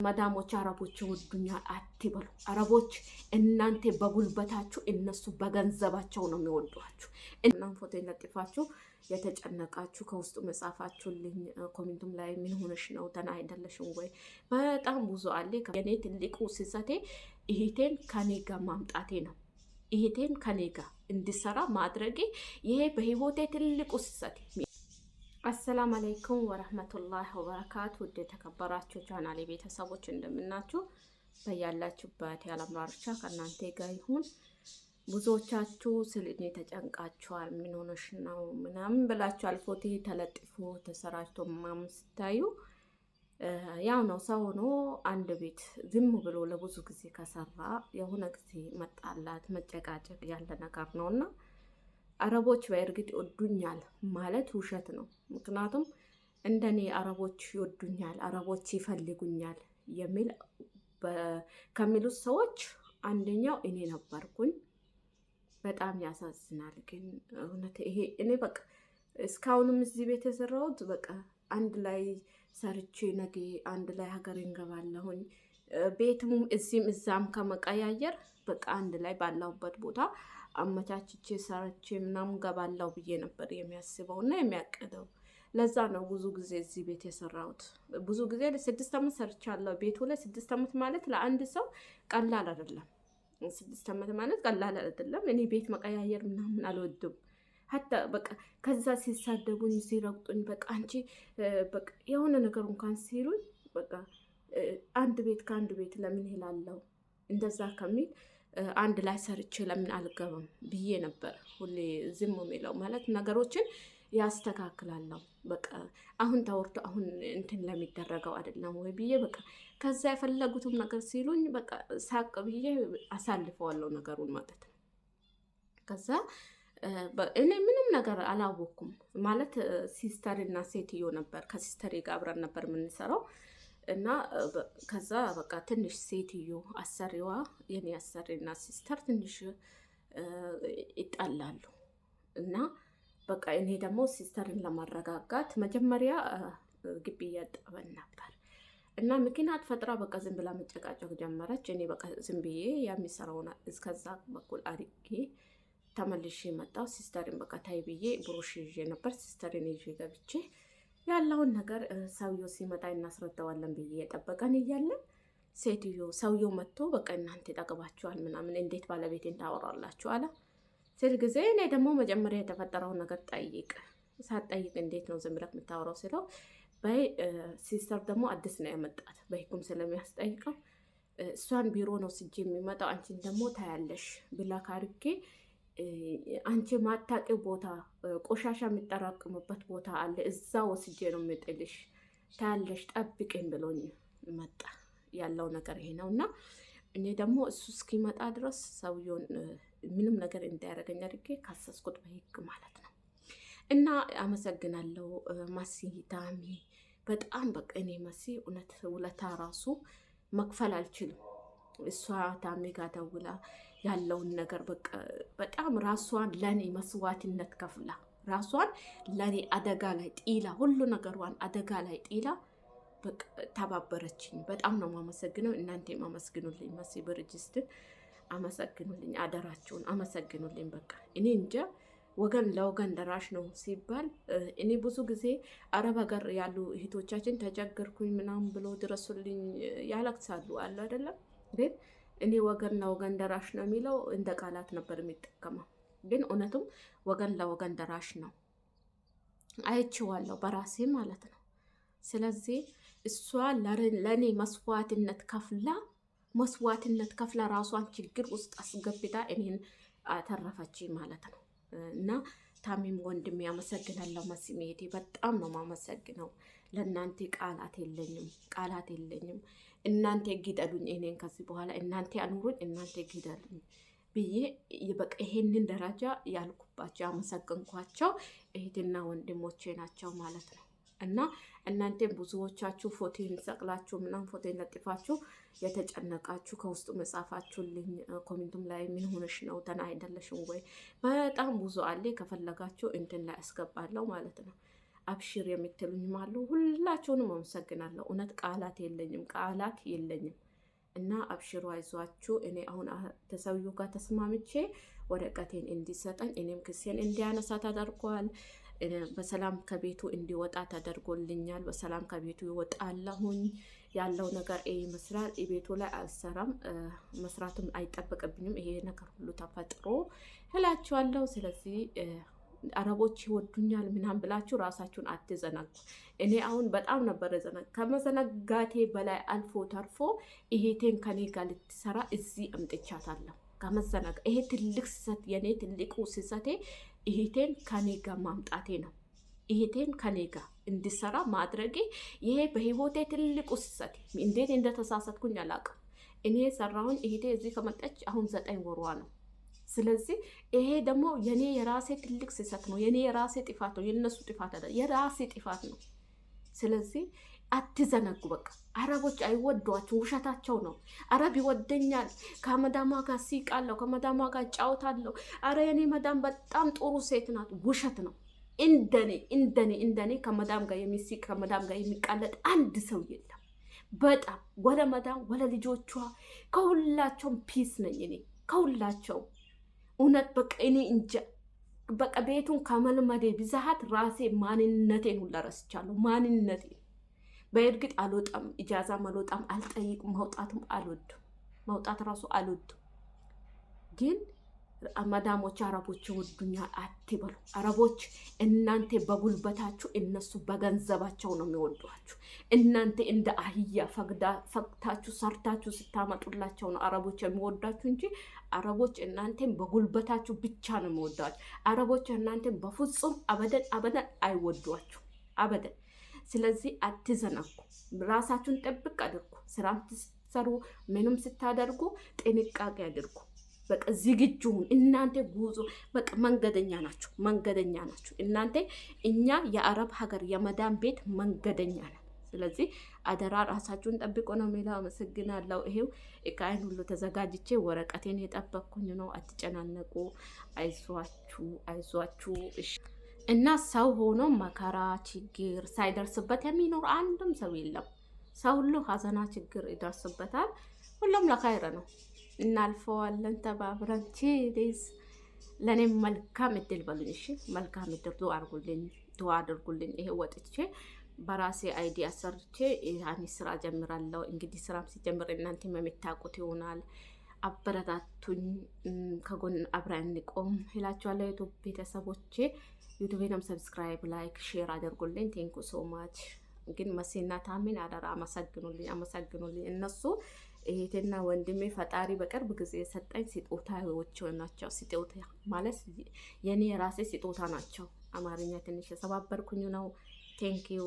መዳሞች አረቦች ይወዱኛል አትበሉ። አረቦች እናንተ በጉልበታችሁ እነሱ በገንዘባቸው ነው የሚወዷችሁ። እናም ፎቶ ለጥፋችሁ የተጨነቃችሁ ከውስጡ መጻፋችሁልኝ ኮሜንቱም ላይ ምን ሆነሽ ነው ደህና አይደለሽም ወይ? በጣም ብዙ አለ። የኔ ትልቁ ስህተቴ እህቴን ከኔ ጋር ማምጣቴ ነው። እህቴን ከኔ ጋር እንዲሰራ ማድረጌ ይሄ በህይወቴ ትልቁ ስህተቴ። አሰላም አለይኩም ወረህመቱላህ ወበረካቱ። ውድ የተከበራችሁ ቻናሌ ቤተሰቦች እንደምናችሁ፣ በያላችሁበት የዓለም ዳርቻ ከእናንተ ጋር ይሁን። ብዙዎቻችሁ ስለ እኔ ተጨንቃችኋል። ምን ሆነሽ ነው ምናምን ብላችኋል። ፎቶ ተለጥፎ ተሰራጭቶ ምናምን ስታዩ ያው ነው። ሰው ሆኖ አንድ ቤት ዝም ብሎ ለብዙ ጊዜ ከሰራ የሆነ ጊዜ መጣላት መጨቃጨቅ ያለ ነገር ነውና አረቦች በእርግጥ ይወዱኛል ማለት ውሸት ነው። ምክንያቱም እንደኔ አረቦች ይወዱኛል፣ አረቦች ይፈልጉኛል የሚል ከሚሉት ሰዎች አንደኛው እኔ ነበርኩኝ። በጣም ያሳዝናል። ግን እውነት ይሄ እኔ በቃ እስካሁንም እዚህ ቤት የሰራሁት በቃ አንድ ላይ ሰርቼ ነገ አንድ ላይ ሀገር እንገባለሁኝ። ቤትም እዚህም እዛም ከመቀያየር በቃ አንድ ላይ ባለሁበት ቦታ አመቻችቼ ሰርቼ ምናምን ገባለሁ ብዬ ነበር የሚያስበው እና የሚያቅደው። ለዛ ነው ብዙ ጊዜ እዚህ ቤት የሰራሁት። ብዙ ጊዜ 6 ዓመት ሰርቻለሁ ቤቱ ላይ። 6 ዓመት ማለት ለአንድ ሰው ቀላል አይደለም። 6 ዓመት ማለት ቀላል አይደለም። እኔ ቤት መቀያየር ምናምን አልወድም። ሀታ በቃ ከዛ ሲሳደቡኝ ሲረግጡኝ በቃ አንቺ በቃ የሆነ ነገር እንኳን ሲሉኝ በቃ አንድ ቤት ከአንድ ቤት ለምን ይላለሁ እንደዛ ከሚል አንድ ላይ ሰርቼ ለምን አልገባም ብዬ ነበር ሁሌ ዝም የሚለው። ማለት ነገሮችን ያስተካክላለሁ በቃ አሁን ተወርቶ አሁን እንትን ለሚደረገው አይደለም ወይ ብዬ በቃ ከዛ የፈለጉትም ነገር ሲሉኝ በቃ ሳቅ ብዬ አሳልፈዋለሁ ነገሩን ማለት ነው። ከዛ እኔ ምንም ነገር አላወኩም ማለት ሲስተር እና ሴትዮ ነበር፣ ከሲስተር ጋር አብረን ነበር የምንሰራው እና ከዛ በቃ ትንሽ ሴትዮ አሰሪዋ የኔ አሰሪና ሲስተር ትንሽ ይጣላሉ እና በቃ እኔ ደግሞ ሲስተርን ለማረጋጋት መጀመሪያ ግቢ እያጠበን ነበር እና ምክንያት ፈጥራ በቃ ዝም ብላ መጨቃጨቅ ጀመረች። እኔ በቃ ዝም ብዬ የሚሰራውን እስከዛ በኩል አድርጌ ተመልሼ መጣሁ። ሲስተርን በቃ ታይ ብዬ ብሩሽ ይዤ ነበር። ሲስተርን ይዤ ገብቼ ያለውን ነገር ሰውየው ሲመጣ እናስረዳዋለን ብዬ የጠበቀን እያለን ሰውየው መጥቶ በቃ እናንተ ጠግባችኋል ምናምን እንዴት ባለቤቴን ታወራላችሁ አለ ስል ጊዜ እኔ ደግሞ መጀመሪያ የተፈጠረውን ነገር ሳትጠይቅ እንዴት ነው ዝም ብለህ የምታወራው ስለው በይ ሲስተር ደግሞ አዲስ ነው ያመጣት በህኩም ስለሚያስጠይቀው እሷን ቢሮ ነው ስጄ የሚመጣው አንቺን ደግሞ ታያለሽ ብላ ካርጌ አንቺ ማታውቂው ቦታ ቆሻሻ የሚጠራቅምበት ቦታ አለ፣ እዛ ወስጄ ነው የምጥልሽ ታያለሽ ጠብቅኝ ብሎኝ መጣ። ያለው ነገር ይሄ ነው እና እኔ ደግሞ እሱ እስኪመጣ ድረስ ሰውየውን ምንም ነገር እንዳያደርገኝ አድርጌ ካሰስኩት በህግ ማለት ነው። እና አመሰግናለሁ መሲ ታሚ በጣም በቃ እኔ መሲ እውነት ውለታ ራሱ መክፈል አልችልም። እሷ ታሚ ጋር ደውላ ያለውን ነገር በቃ በጣም ራሷን ለኔ መስዋዕትነት ከፍላ ራሷን ለኔ አደጋ ላይ ጢላ ሁሉ ነገሯን አደጋ ላይ ጢላ በቃ ተባበረችኝ። በጣም ነው የማመሰግነው። እናንተም አመስግኑልኝ። መሲ ብርጅስትን አመሰግኑልኝ፣ አደራችሁን አመሰግኑልኝ። በቃ እኔ እንጃ ወገን ለወገን ደራሽ ነው ሲባል እኔ ብዙ ጊዜ አረብ ሀገር ያሉ እህቶቻችን ተቸገርኩኝ ምናምን ብሎ ድረሱልኝ ያለቅሳሉ አለ አይደለም። ግን እኔ ወገን ለወገን ደራሽ ነው የሚለው እንደ ቃላት ነበር የሚጠቀመው። ግን እውነቱም ወገን ለወገን ደራሽ ነው፣ አይቼዋለሁ በራሴ ማለት ነው። ስለዚህ እሷ ለእኔ መስዋዕትነት ከፍላ ራሷን ችግር ውስጥ አስገብታ እኔን አተረፈች ማለት ነው። እና ታሚም ወንድሜ ያመሰግናለሁ። መሲሜቴ በጣም ነው የማመሰግነው። ለእናንተ ቃላት የለኝም። እናንተ ግደሉኝ፣ እኔን ከዚህ በኋላ እናንተ አኑሩኝ፣ እናንተ ግደሉኝ ብዬ በቃ ይሄንን ደረጃ ያልኩባቸው ያመሰግንኳቸው እህትና ወንድሞቼ ናቸው ማለት ነው። እና እናንተም ብዙዎቻችሁ ፎቶን ሰቅላችሁ ምናምን ፎቶን ለጥፋችሁ የተጨነቃችሁ ከውስጡ መጻፋችሁልኝ ኮሜንቱም ላይ ምን ሆነሽ ነው ደህና አይደለሽም ወይ? በጣም ብዙ አለ። ከፈለጋችሁ እንትን ላይ አስገባለሁ ማለት ነው። አብሽር የምትሉኝም አሉ። ሁላችሁንም አመሰግናለሁ። እውነት ቃላት የለኝም እና አብሽሩ፣ አይዟችሁ። እኔ አሁን ተሰውዬው ጋር ተስማምቼ ወረቀቴን እንዲሰጠኝ እኔም ክሴን እንዲያነሳ ተደርጓል። በሰላም ከቤቱ እንዲወጣ ተደርጎልኛል። በሰላም ከቤቱ ይወጣለሁኝ። ያለው ነገር ይመስላል። ቤቱ ላይ አልሰራም፣ መስራትም አይጠበቅብኝም። ይሄ ነገር ሁሉ ተፈጥሮ እላችኋለሁ። ስለዚህ አረቦች ይወዱኛል ምናምን ብላችሁ ራሳችሁን አትዘናጉ። እኔ አሁን በጣም ነበር ከመዘነጋቴ በላይ አልፎ ተርፎ ይሄቴን ከኔ ጋር ልትሰራ እዚህ አምጥቻታለሁ። ከመዘናጋ ይሄ ትልቅ ስህተት፣ የኔ ትልቁ ስህተቴ ይሄቴን ከኔ ጋር ማምጣቴ ነው። ይሄቴን ከኔ ጋር እንዲሰራ ማድረጌ ይሄ በህይወቴ ትልቁ ስህተቴ። እንዴት እንደተሳሳትኩኝ አላውቅም። እኔ ሰራሁኝ። ይሄቴ እዚህ ከመጣች አሁን 9 ወሯ ነው። ስለዚህ ይሄ ደግሞ የኔ የራሴ ትልቅ ስህተት ነው። የኔ የራሴ ጥፋት ነው። የነሱ ጥፋት አይደለም፣ የራሴ ጥፋት ነው። ስለዚህ አትዘነጉ። በቃ አረቦች አይወዷችሁ፣ ውሸታቸው ነው። አረብ ይወደኛል፣ ከመዳሟ ጋር ሲቃለሁ፣ ከመዳሟ ጋር ጫውታለሁ፣ አረ የኔ መዳም በጣም ጥሩ ሴት ናት። ውሸት ነው። እንደኔ ከመዳም ጋር የሚሲቅ ከመዳም ጋር የሚቃለጥ አንድ ሰው የለም። በጣም ወለ መዳም ወለ ልጆቿ ከሁላቸውም ፒስ ነኝ እኔ ከሁላቸው። እውነት በቃ እኔ እንጃ በቃ ቤቱን ከመልመዴ ብዛት ራሴ ማንነቴን ሁላ ረስቻለሁ። ማንነቴን በእርግጥ አልወጣም፣ ኢጃዛ አልወጣም፣ አልጠይቅም፣ መውጣት ራሱ አልወድም። ግን መዳሞች አረቦች ይወዱኛል አትበሉ። አረቦች እናንተ በጉልበታችሁ እነሱ በገንዘባቸው ነው የሚወዷችሁ። እናንተ እንደ አህያ ፈግታችሁ ሰርታችሁ ስታመጡላቸው ነው አረቦች የሚወዷችሁ እንጂ አረቦች እናንተን በጉልበታችሁ ብቻ ነው የሚወዷችሁ። አረቦች እናንተን በፍጹም አበደን አይወዷችሁ አበደን። ስለዚህ አትዘናጉ፣ ራሳችሁን ጠብቅ አድርጉ። ስራም ስትሰሩ ምንም ስታደርጉ ጥንቃቄ አድርጉ። በቃ ዝግጁ ሁኑ። እናንተ ጉዞ በቃ መንገደኛ ናችሁ እናንተ። እኛ የአረብ ሀገር የመዳን ቤት መንገደኛ ነን። ስለዚህ አደራ ራሳችሁን ጠብቆ ነው የሚለው። አመሰግናለሁ። ይሄው እቃዬን ሁሉ ተዘጋጅቼ ወረቀቴን የጠበቅኩኝ ነው። አትጨናነቁ፣ አይዟችሁ። እና ሰው ሆኖ መከራ ችግር ሳይደርስበት የሚኖር አንድም ሰው የለም። ሰው ሁሉ ሀዘና ችግር ይደርስበታል። ሁሉም ለኸይር ነው። እናልፈዋለን ተባብረን። ቺሊስ ለእኔም መልካም እድል በሉኝ። እሺ መልካም እድል ዱአ አድርጉልኝ። ይሄ ወጥቼ በራሴ አይዲያ ሰርቼ ያኔ ስራ ጀምራለሁ። እንግዲህ ስራም ሲጀምር እናንተም የምታውቁት ይሆናል። አበረታቱኝ፣ ከጎን አብረን እንቆም እላችኋለሁ። ዩቲዩብ ቤተሰቦቼ ዩቲዩብንም ሰብስክራይብ፣ ላይክ፣ ሼር አድርጉልኝ። ቴንኩ ሶ ማች። ግን መሴና ታሚን አደራ አመሰግኑልኝ። እነሱ እህትና ወንድሜ ፈጣሪ በቅርብ ጊዜ የሰጠኝ ስጦታዎች ናቸው። ስጦታ ማለት የኔ የራሴ ስጦታ ናቸው። አማርኛ ትንሽ የሰባበርኩኝ ነው። ቴንኪዩ